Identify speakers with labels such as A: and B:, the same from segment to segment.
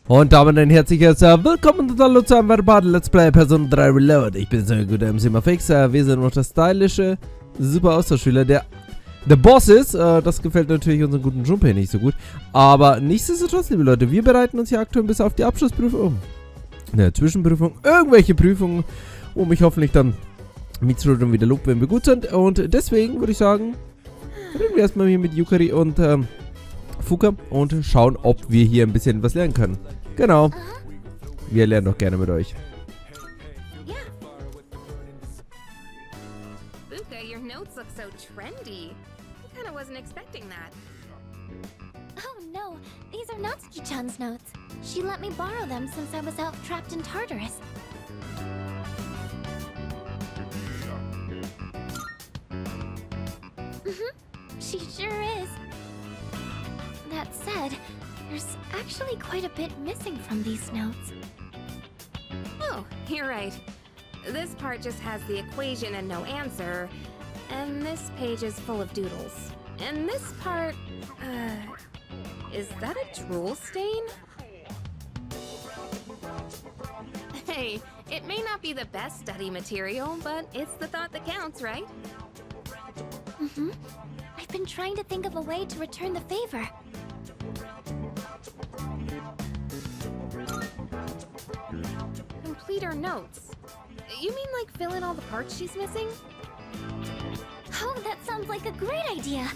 A: Und damit ein herzliches Willkommen und Hallo zu einem weiteren Let's Play Persona-Reihe Reload. Ich bin so guter MC Fix. Wir sind noch der stylische, super Austauschschüler, der Boss ist. Das gefällt natürlich unseren guten Junpei nicht so gut. Aber nichtsdestotrotz, liebe Leute, wir bereiten uns hier aktuell bis auf die Abschlussprüfung, eine Zwischenprüfung, irgendwelche Prüfungen, um mich hoffentlich dann mitzureden wieder lobt, wenn wir gut sind. Und deswegen würde ich sagen, reden wir erstmal hier mit Yukari und Fuka und schauen, ob wir hier ein bisschen was lernen können. Genau. Wir lernen doch gerne mit euch.
B: Fuka, your notes look so trendy. I kind of wasn't expecting that.
C: Oh no, these are Natsuki-chan's notes. She let me borrow them since I was out trapped in Tartarus. She sure is. That said, there's actually quite a bit missing from these notes.
B: Oh, you're right. This part just has the equation and no answer. And this page is full of doodles. And this part, is that a drool stain? Hey, it may not be the best study material, but it's the thought that counts, right?
C: I've been trying to think of a way to return the favor.
B: Complete her notes. You mean like fill in all the parts she's missing?
C: Oh, that sounds like a great idea.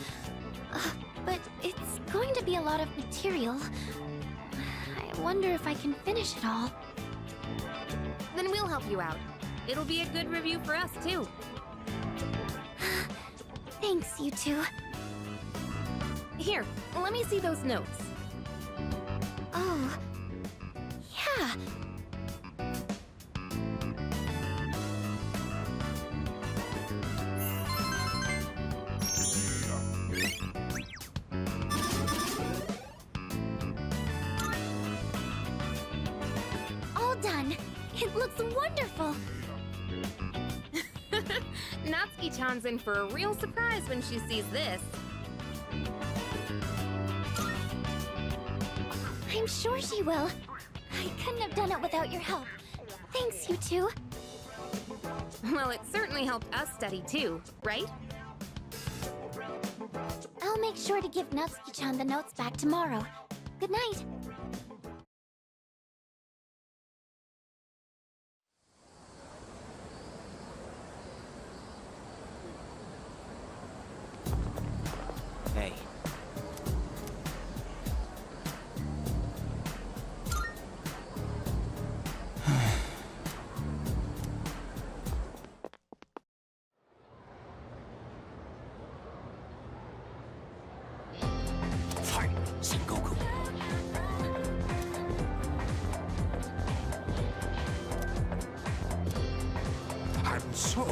C: But it's going to be a lot of material. I wonder if I can finish it all.
B: Then we'll help you out. It'll be a good review for us, too.
C: Thanks, you two.
B: Here, let me see those notes.
C: Oh, yeah. All done. It looks wonderful.
B: Natsuki-chan's in for a real surprise when she sees this.
C: I'm sure she will. I couldn't have done it without your help. Thanks, you two.
B: Well, it certainly helped us study too, right?
C: I'll make sure to give Natsuki-chan the notes back tomorrow. Good night.
D: Hey. Fine, Sengoku. And so...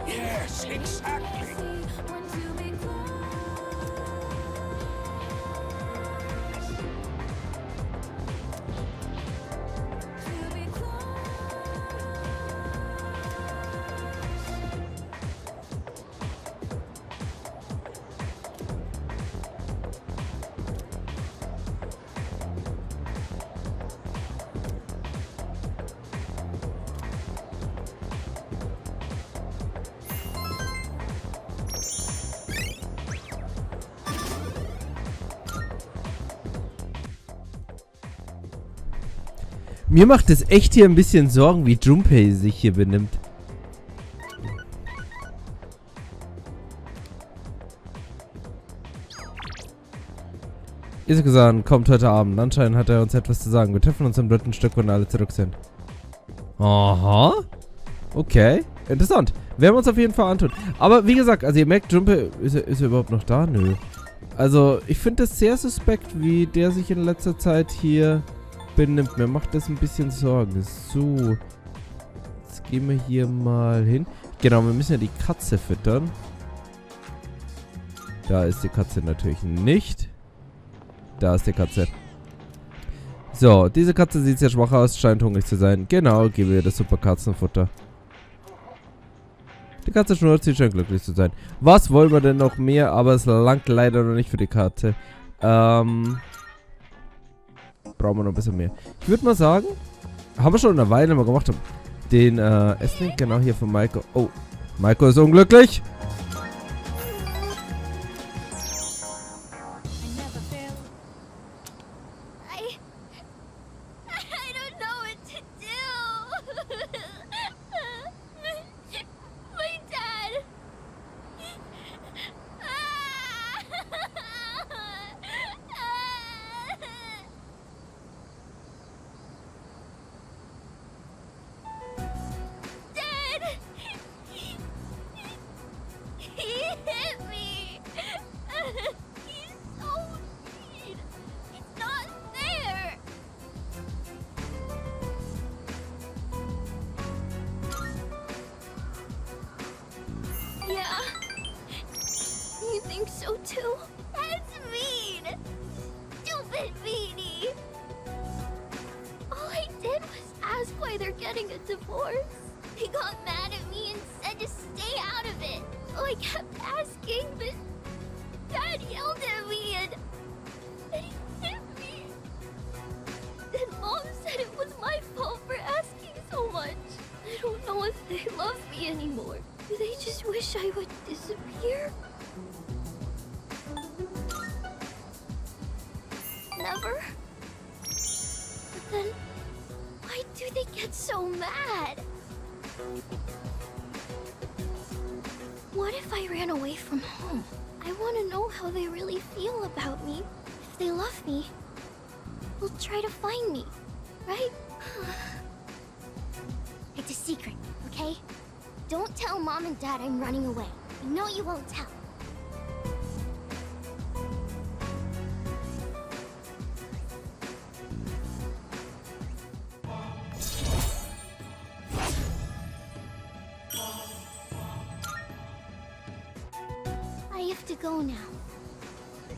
D: Yes, exactly.
A: Mir macht es echt hier ein bisschen Sorgen, wie Junpei sich hier benimmt. Izuku-san kommt heute Abend. Anscheinend hat er uns etwas zu sagen. Wir treffen uns im dritten Stück, wenn alle zurück sind. Aha. Okay. Interessant. Werden wir uns auf jeden Fall antun. Aber wie gesagt, also ihr merkt, Junpei, ist er überhaupt noch da? Nö. Also, ich finde es sehr suspekt, wie der sich in letzter Zeit hier benimmt. Mir macht das ein bisschen Sorgen. So. Jetzt gehen wir hier mal hin. Genau, wir müssen ja die Katze füttern. Da ist die Katze natürlich nicht. Da ist die Katze. So, diese Katze sieht sehr schwach aus, scheint hungrig zu sein. Genau, geben wir das super Katzenfutter. Die Katze schnurrt, sie scheint glücklich zu sein. Was wollen wir denn noch mehr? Aber es langt leider noch nicht für die Karte. Brauchen wir noch ein bisschen mehr. Ich würde mal sagen, haben wir schon eine Weile mal gemacht. Den S-Link, genau hier von Maiko. Oh, Maiko ist unglücklich.
C: I don't know what to do. My dad. Dad. He hit me. He's so mean. It's not fair. Yeah. You think so too? That's mean. Stupid meanie. All I did was ask why they're getting a divorce. He got mad at me and said to stay out of it. So I kept asking, but Dad yelled at me and he hit me. Then Mom said it was my fault for asking so much. I don't know if they love me anymore. Do they just wish I would disappear? Never. But then, why do they get so mad? What if I ran away from home? I want to know how they really feel about me. If they love me, they'll try to find me, right? It's a secret, okay? Don't tell Mom and Dad I'm running away. I know you won't tell. I have to go now.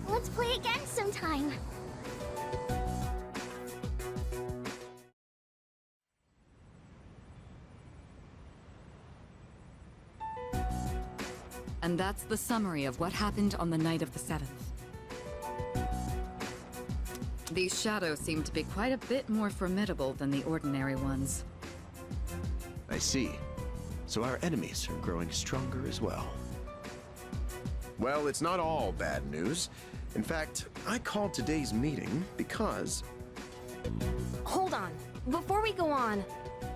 C: Let's play again sometime.
E: And that's the summary of what happened on the night of the 7th. These shadows seem to be quite a bit more formidable than the ordinary ones.
F: I see. So our enemies are growing stronger as well. Well, it's not all bad news. In fact, I called today's meeting because...
B: Hold on. Before we go on,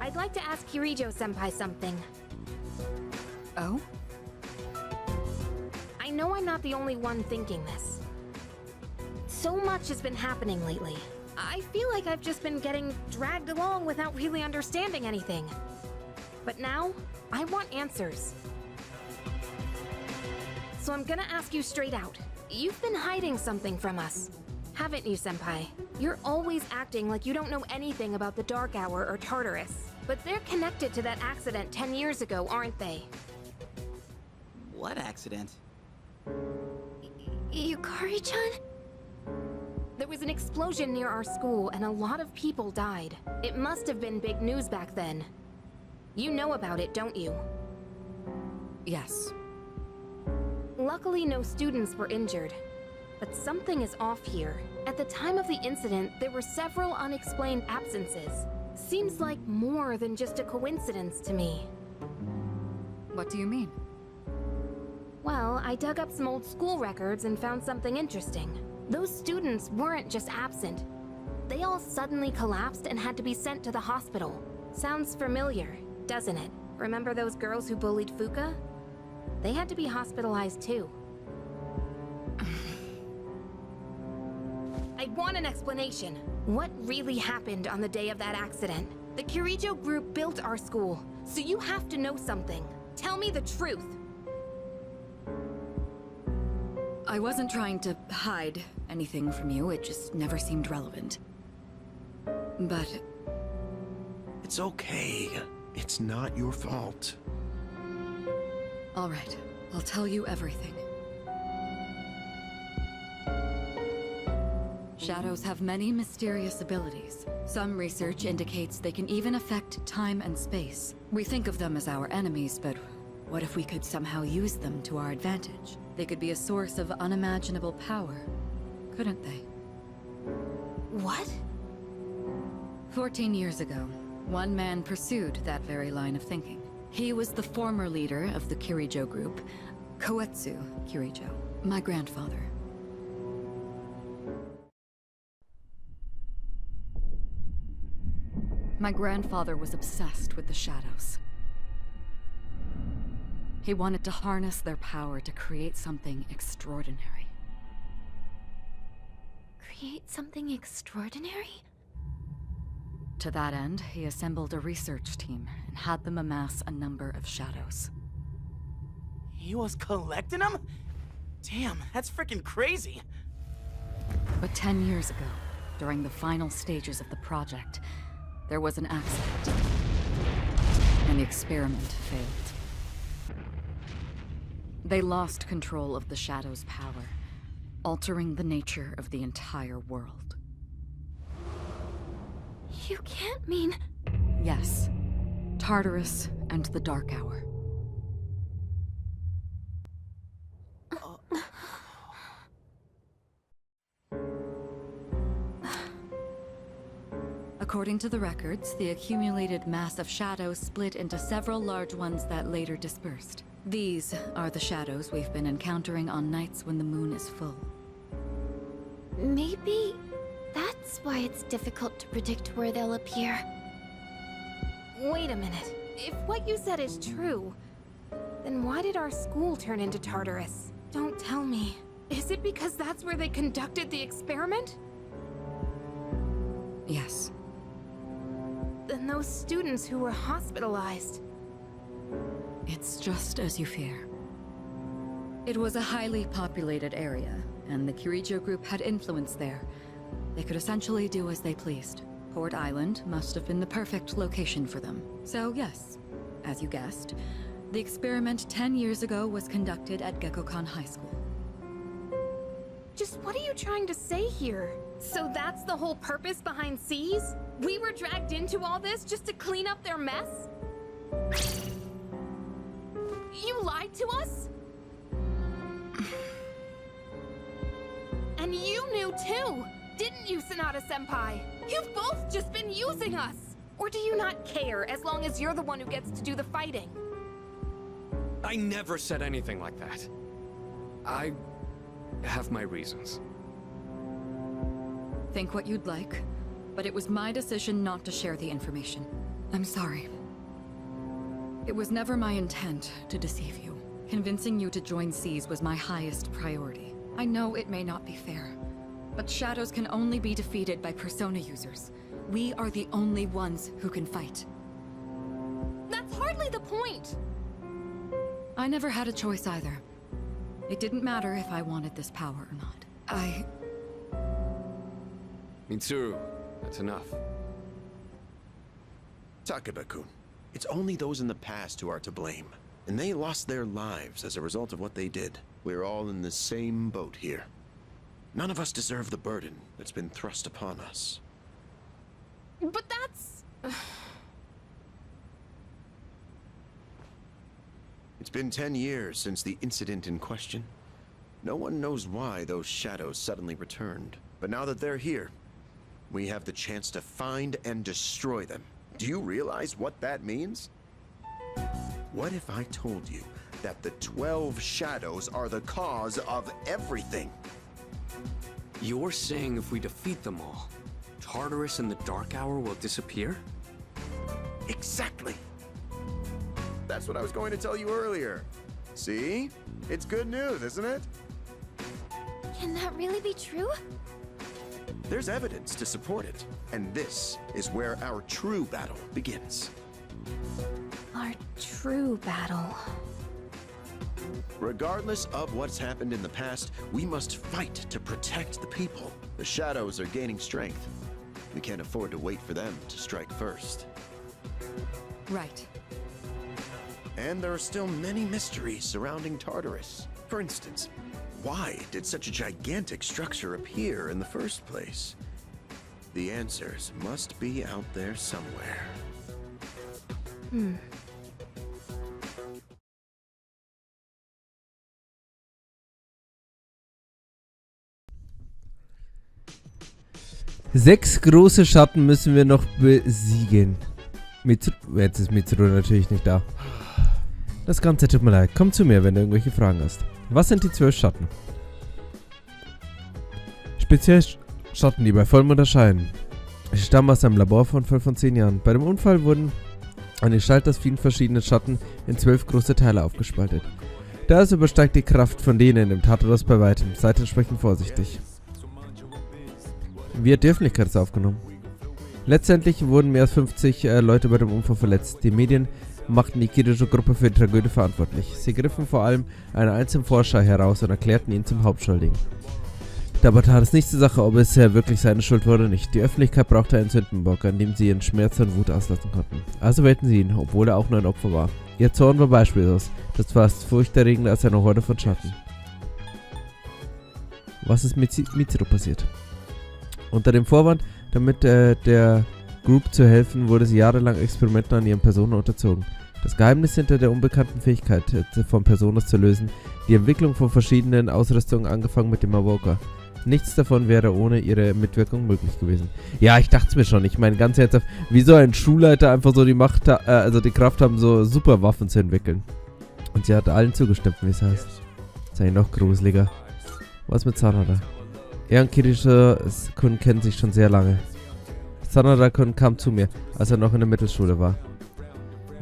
B: I'd like to ask Kirijo-senpai something.
E: Oh?
B: I know I'm not the only one thinking this. So much has been happening lately. I feel like I've just been getting dragged along without really understanding anything. But now, I want answers. So I'm gonna ask you straight out. You've been hiding something from us, haven't you, Senpai? You're always acting like you don't know anything about the Dark Hour or Tartarus. But they're connected to that accident 10 years ago, aren't they?
G: What accident?
C: Yukari-chan?
B: There was an explosion near our school and a lot of people died. It must have been big news back then. You know about it, don't you?
E: Yes.
B: Luckily, no students were injured. But something is off here. At the time of the incident, there were several unexplained absences. Seems like more than just a coincidence to me.
E: What do you mean?
B: Well, I dug up some old school records and found something interesting. Those students weren't just absent. They all suddenly collapsed and had to be sent to the hospital. Sounds familiar, doesn't it? Remember those girls who bullied Fuka? They had to be hospitalized too. I want an explanation. What really happened on the day of that accident? The Kirijo group built our school, so you have to know something. Tell me the truth.
E: I wasn't trying to hide anything from you, it just never seemed relevant. But...
F: It's okay. It's not your fault.
E: all right, I'll tell you everything. Shadows have many mysterious abilities. Some research indicates they can even affect time and space. We think of them as our enemies, but What if we could somehow use them to our advantage? They could be a source of unimaginable power, couldn't they?
B: What?
E: 14 years ago, one man pursued that very line of thinking. He was the former leader of the Kirijo group, Koetsu Kirijo, my grandfather. My grandfather was obsessed with the shadows. He wanted to harness their power to create something extraordinary.
C: Create something extraordinary?
E: To that end, he assembled a research team and had them amass a number of shadows.
G: He was collecting them? Damn, that's freaking crazy.
E: But 10 years ago, during the final stages of the project, there was an accident, and the experiment failed. They lost control of the Shadow's power, altering the nature of the entire world.
C: You can't mean...
E: Yes, Tartarus and the Dark Hour. According to the records, the accumulated mass of shadows split into several large ones that later dispersed. These are the shadows we've been encountering on nights when the moon is full.
C: Maybe that's why it's difficult to predict where they'll appear.
B: Wait a minute. If what you said is true, then why did our school turn into Tartarus? Don't tell me. Is it because that's where they conducted the experiment?
E: Yes.
B: Then those students who were hospitalized...
E: It's just as you fear. It was a highly populated area, and the Kirijo group had influence there. They could essentially do as they pleased. Port Island must have been the perfect location for them. So yes, as you guessed, the experiment 10 years ago was conducted at Gekkokan High School.
B: Just what are you trying to say here? So that's the whole purpose behind C's? We were dragged into all this just to clean up their mess? You lied to us? And you knew too, didn't you, Sanada-senpai? You've both just been using us! Or do you not care as long as you're the one who gets to do the fighting?
H: I never said anything like that. I have my reasons.
E: Think what you'd like, but it was my decision not to share the information. I'm sorry. It was never my intent to deceive you. Convincing you to join C's was my highest priority. I know it may not be fair, but shadows can only be defeated by Persona users. We are the only ones who can fight.
B: That's hardly the point!
E: I never had a choice either. It didn't matter if I wanted this power or not.
H: Mitsuru, that's enough.
F: Takeba-kun, it's only those in the past who are to blame. And they lost their lives as a result of what they did. We're all in the same boat here. None of us deserve the burden that's been thrust upon us.
B: But that's...
F: It's been 10 years since the incident in question. No one knows why those shadows suddenly returned. But now that they're here, we have the chance to find and destroy them. Do you realize what that means? What if I told you that the 12 shadows are the cause of everything?
H: You're saying if we defeat them all, Tartarus and the Dark Hour will disappear?
F: Exactly. That's what I was going to tell you earlier. See? It's good news, isn't it?
C: Can that really be true?
F: There's evidence to support it. And this is where our true battle begins.
C: Our true battle.
F: Regardless of what's happened in the past, we must fight to protect the people. The shadows are gaining strength. We can't afford to wait for them to strike first.
E: Right.
F: And there are still many mysteries surrounding Tartarus. For instance, why did such a gigantic structure appear in the first place? The answers must be out there somewhere.
A: 6 große Schatten müssen wir noch besiegen. Jetzt ist Mitsuru natürlich nicht da. Das Ganze tut mir leid. Komm zu mir, wenn du irgendwelche Fragen hast. Was sind die 12 Schatten? Speziell Schatten, die bei Vollmond erscheinen. Sie stammen aus einem Labor von 5 von 10 Jahren. Bei dem Unfall wurden eine Gestalt aus vielen verschiedenen Schatten in 12 große Teile aufgespaltet. Das übersteigt die Kraft von denen im Tartarus bei weitem. Seid entsprechend vorsichtig. Wie hat die Öffentlichkeit es aufgenommen? Letztendlich wurden mehr als 50 Leute bei dem Unfall verletzt. Die Medien machten die Kirijo-Gruppe für die Tragödie verantwortlich. Sie griffen vor allem einen einzelnen Forscher heraus und erklärten ihn zum Hauptschuldigen. Dabei tat es nicht zur Sache, ob es wirklich seine Schuld war oder nicht. Die Öffentlichkeit brauchte einen Sündenbock, an dem sie ihren Schmerz und Wut auslassen konnten. Also wählten sie ihn, obwohl er auch nur ein Opfer war. Ihr Zorn war beispiellos. Das war fast furchterregender als eine Horde von Schatten. Was ist mit Mitsuru passiert? Unter dem Vorwand, damit der Group zu helfen, wurde sie jahrelang Experimenten an ihren Personen unterzogen. Das Geheimnis hinter der unbekannten Fähigkeit von Personas zu lösen, die Entwicklung von verschiedenen Ausrüstungen angefangen mit dem Avoka. Nichts davon wäre ohne ihre Mitwirkung möglich gewesen. Ja, ich dachte es mir schon. Ich meine, ganz ernsthaft, wieso ein Schulleiter einfach so die Macht, also die Kraft haben, so super Waffen zu entwickeln. Und sie hat allen zugestimmt, wie es heißt. Ist eigentlich noch gruseliger. Was mit Sanada? Er und Kirijo-kun kennen sich schon sehr lange. Sanada-kun kam zu mir, als er noch in der Mittelschule war.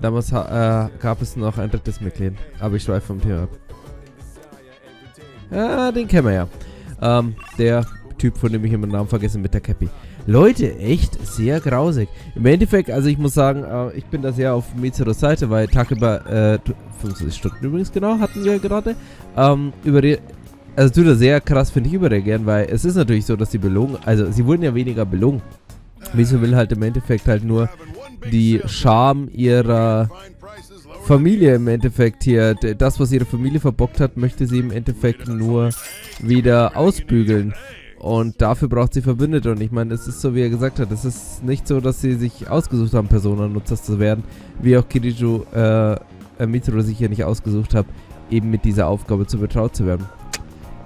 A: Damals gab es noch ein drittes Mitglied, aber ich schweife vom Thema ab. Ja, den kennen wir ja. Der Typ, von dem ich immer den Namen vergesse, mit der Cappy. Leute, echt sehr grausig. Im Endeffekt, also ich muss sagen, ich bin da sehr auf Mitsurus Seite, weil Tag über 25 Stunden übrigens genau hatten wir gerade. Also tut er sehr krass, finde ich, überreagieren, weil es ist natürlich so, dass sie belogen, also sie wurden ja weniger belogen. Wieso will halt im Endeffekt halt nur die Scham ihrer Familie im Endeffekt hier, das, was ihre Familie verbockt hat, möchte sie im Endeffekt nur wieder ausbügeln. Und dafür braucht sie Verbündete. Und ich meine, es ist so, wie er gesagt hat, es ist nicht so, dass sie sich ausgesucht haben, Persona-Nutzer zu werden, wie auch Mitsuru sich hier nicht ausgesucht hat, eben mit dieser Aufgabe zu betraut zu werden.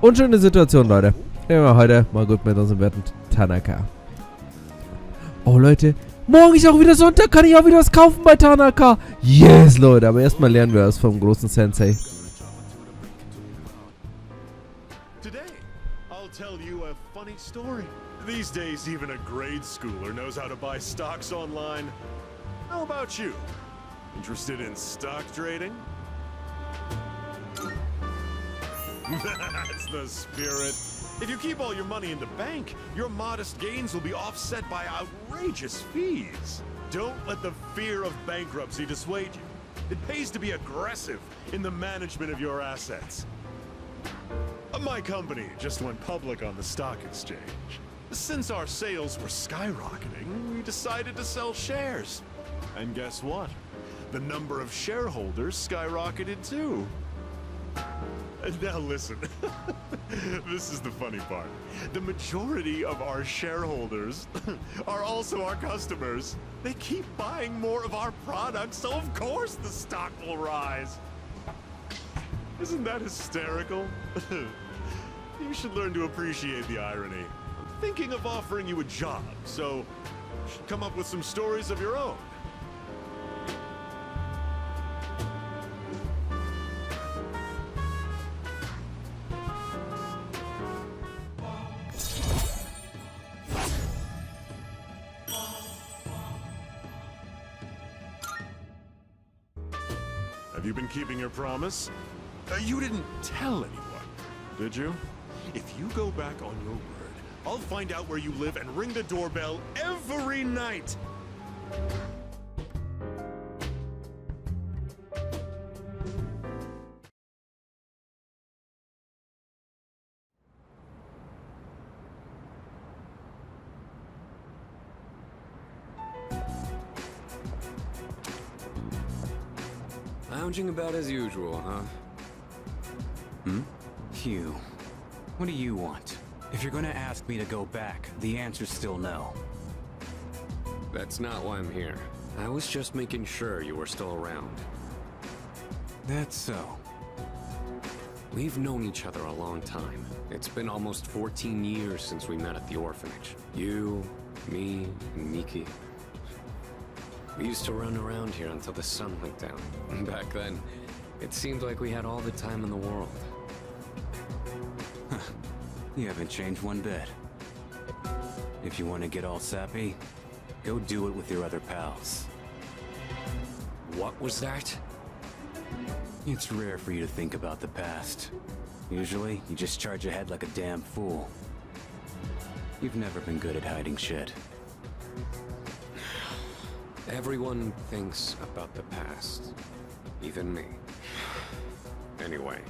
A: Unschöne Situation, Leute. Nehmen wir heute mal gut mit unserem werten Tanaka. Oh, Leute. Morgen ist auch wieder Sonntag, kann ich auch wieder was kaufen bei Tanaka. Yes, Leute. Aber erstmal lernen wir was vom großen Sensei.
I: Today, I'll tell you a funny story. These days, even a grade schooler knows how to buy stocks online. How about you? Interested in stock trading? That's the spirit. If you keep all your money in the bank, your modest gains will be offset by outrageous fees. Don't let the fear of bankruptcy dissuade you. It pays to be aggressive in the management of your assets. My company just went public on the stock exchange. Since our sales were skyrocketing, we decided to sell shares. And guess what? The number of shareholders skyrocketed too. Now listen, this is the funny part. The majority of our shareholders are also our customers. They keep buying more of our products, so of course the stock will rise. Isn't that hysterical? You should learn to appreciate the irony. I'm thinking of offering you a job, so you should come up with some stories of your own. Have you been keeping your promise? You didn't tell anyone, did you? If you go back on your word, I'll find out where you live and ring the doorbell every night.
H: Lounging about as usual, huh?
J: Hugh, what do you want? If you're gonna ask me to go back, the answer's still no.
H: That's not why I'm here. I was just making sure you were still around.
J: That's so.
H: We've known each other a long time. It's been almost 14 years since we met at the orphanage. You, Me and Miki. We used to run around here until the sun went down. Back then, it seemed like we had all the time in the world.
J: You haven't changed one bit. If you want to get all sappy, go do it with your other pals.
H: What was that?
J: It's rare for you to think about the past. Usually, you just charge ahead like a damn fool. You've never been good at hiding shit.
H: Everyone thinks about the past. Even me. Anyway,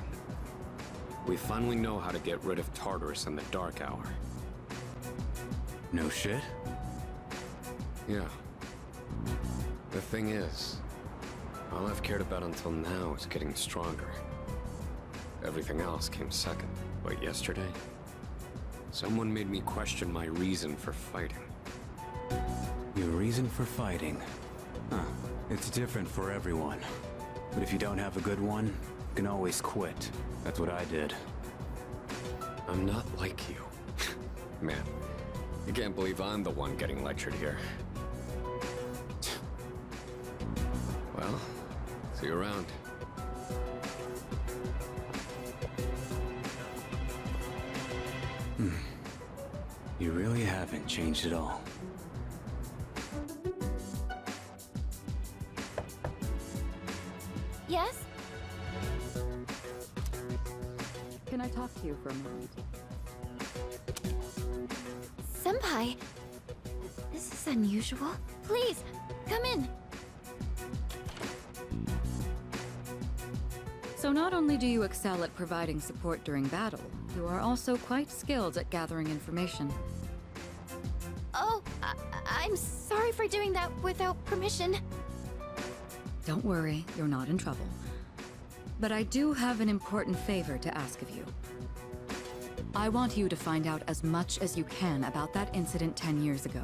H: we finally know how to get rid of Tartarus in the Dark Hour.
J: No shit?
H: Yeah. The thing is, all I've cared about until now is getting stronger. Everything else came second. But yesterday, someone made me question my reason for fighting.
J: Your reason for fighting? Huh. It's different for everyone. But if you don't have a good one, you can always quit. That's what I did.
H: I'm not like you. Man, I can't believe I'm the one getting lectured here. Well, see you around.
J: You really haven't changed at all.
C: Yes?
E: Can I talk to you for a moment?
C: Senpai, this is unusual. Please, come in.
E: So not only do you excel at providing support during battle, you are also quite skilled at gathering information.
C: Oh, I'm sorry for doing that without permission.
E: Don't worry, you're not in trouble. But I do have an important favor to ask of you. I want you to find out as much as you can about that incident 10 years ago.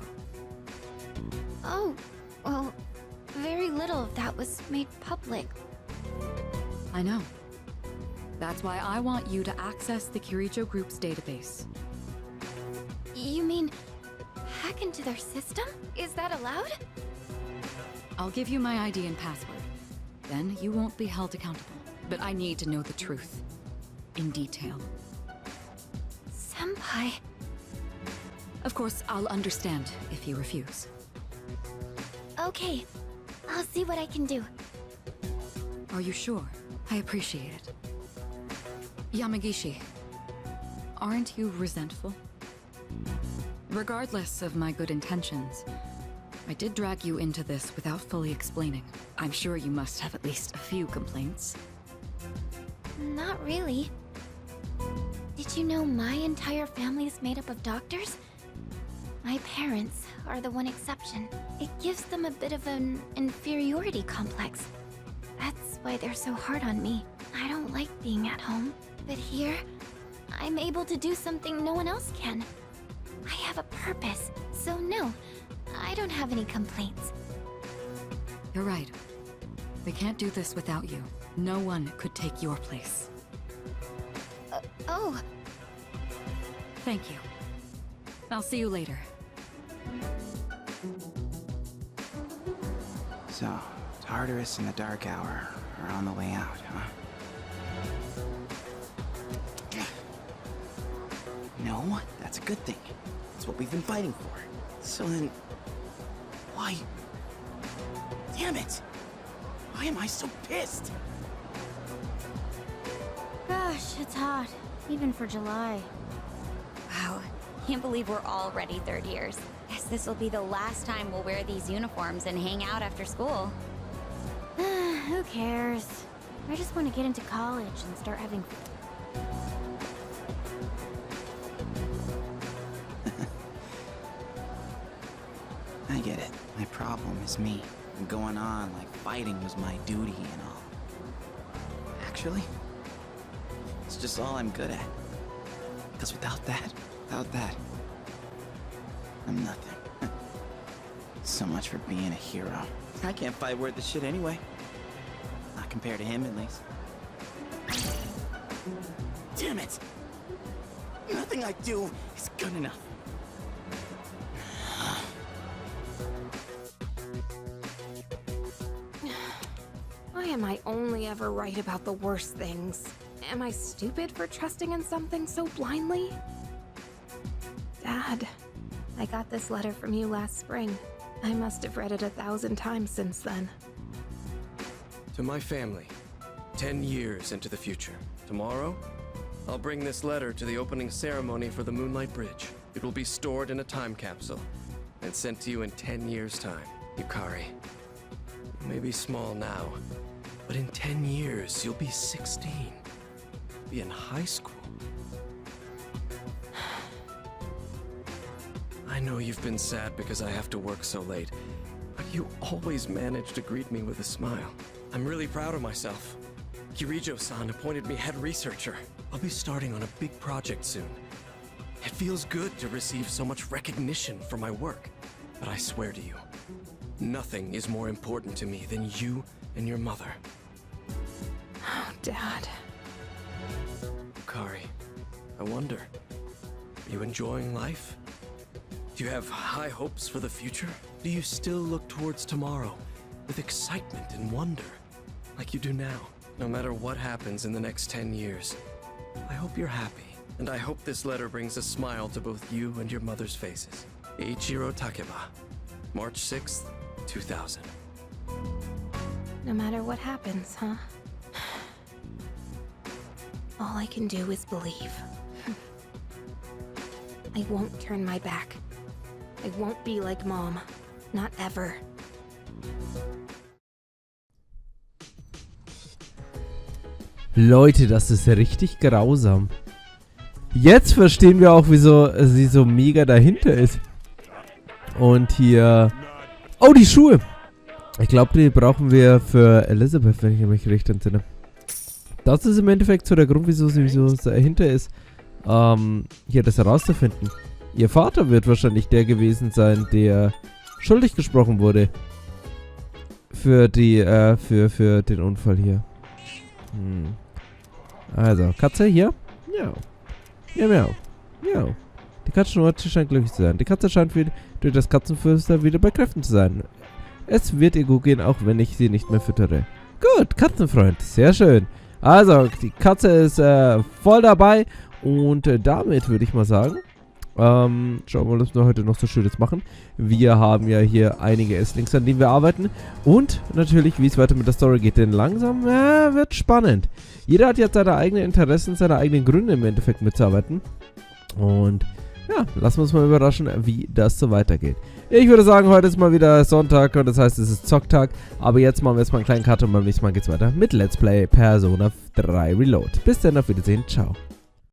C: Oh, well, very little of that was made public.
E: I know. That's why I want you to access the Kirijo Group's database.
C: You mean hack into their system? Is that allowed?
E: I'll give you my ID and password. Then you won't be held accountable. But I need to know the truth. In detail.
C: Senpai.
E: Of course, I'll understand if you refuse.
C: Okay, I'll see what I can do.
E: Are you sure? I appreciate it. Yamagishi, aren't you resentful? Regardless of my good intentions, I did drag you into this without fully explaining. I'm sure you must have at least a few complaints.
C: Not really. Did you know my entire family is made up of doctors? My parents are the one exception. It gives them a bit of an inferiority complex. That's why they're so hard on me. I don't like being at home. But here, I'm able to do something no one else can. I have a purpose, so no, I don't have any complaints.
E: You're right. We can't do this without you. No one could take your place.
C: Oh.
E: Thank you. I'll see you later.
G: So, Tartarus and the Dark Hour are on the way out, huh? No, that's a good thing. That's what we've been fighting for. So then, why? Damn it! Why am I so pissed?
C: Gosh, it's hot. Even for July.
K: Wow, can't believe we're already third years. Guess this will be the last time we'll wear these uniforms and hang out after school.
C: Who cares? I just want to get into college and start having...
G: I get it. My problem is me. I'm going on like fighting was my duty and all. Actually, it's just all I'm good at. Because without that, I'm nothing. So much for being a hero. I can't fight worth the shit anyway. Not compared to him, at least. Damn it! Nothing I do is good enough.
B: Why am I only ever right about the worst things? Am I stupid for trusting in something so blindly? Dad, I got this letter from you last spring. I must have read it 1,000 times since then.
L: To my family, 10 years into the future. Tomorrow, I'll bring this letter to the opening ceremony for the Moonlight Bridge. It will be stored in a time capsule and sent to you in 10 years' time. Yukari, you may be small now, but in 10 years, you'll be 16. Be in high school. I know you've been sad because I have to work so late, but you always manage to greet me with a smile. I'm really proud of myself. Kirijo-san appointed me head researcher. I'll be starting on a big project soon. It feels good to receive so much recognition for my work, but I swear to you, nothing is more important to me than you and your mother.
B: Oh, Dad.
L: Yukari, I wonder, are you enjoying life? Do you have high hopes for the future? Do you still look towards tomorrow with excitement and wonder, like you do now? No matter what happens in the next 10 years, I hope you're happy. And I hope this letter brings a smile to both you and your mother's faces. Eiichiro Takeba, March 6th, 2000.
B: No matter what happens, huh? All I can do is believe. I won't turn my back. I won't be like Mom. Not ever.
A: Leute, das ist ja richtig grausam. Jetzt verstehen wir auch, wieso sie so mega dahinter ist. Und hier... Oh, die Schuhe! Ich glaube, die brauchen wir für Elizabeth, wenn ich mich recht entsinne. Das ist im Endeffekt so der Grund, wieso sie so dahinter ist, hier das herauszufinden. Ihr Vater wird wahrscheinlich der gewesen sein, der schuldig gesprochen wurde. Für die, für den Unfall hier. Also, Katze hier. Ja. Ja, miau. Miau. Die Katzenschnur scheint glücklich zu sein. Die Katze scheint durch das Katzenflüster wieder bei Kräften zu sein. Es wird ihr gut gehen, auch wenn ich sie nicht mehr füttere. Gut, Katzenfreund. Sehr schön. Also, die Katze ist voll dabei. Und damit würde ich mal sagen, schauen wir mal, was wir heute noch so Schönes machen. Wir haben ja hier einige S-Links, an denen wir arbeiten. Und natürlich, wie es weiter mit der Story geht. Denn langsam wird spannend. Jeder hat jetzt seine eigenen Interessen, seine eigenen Gründe im Endeffekt mitzuarbeiten. Und ja, lassen wir uns mal überraschen, wie das so weitergeht. Ich würde sagen, heute ist mal wieder Sonntag und das heißt, es ist Zocktag. Aber jetzt machen wir erstmal einen kleinen Cut und beim nächsten Mal geht's weiter mit Let's Play Persona 3 Reload. Bis dann, auf Wiedersehen, ciao.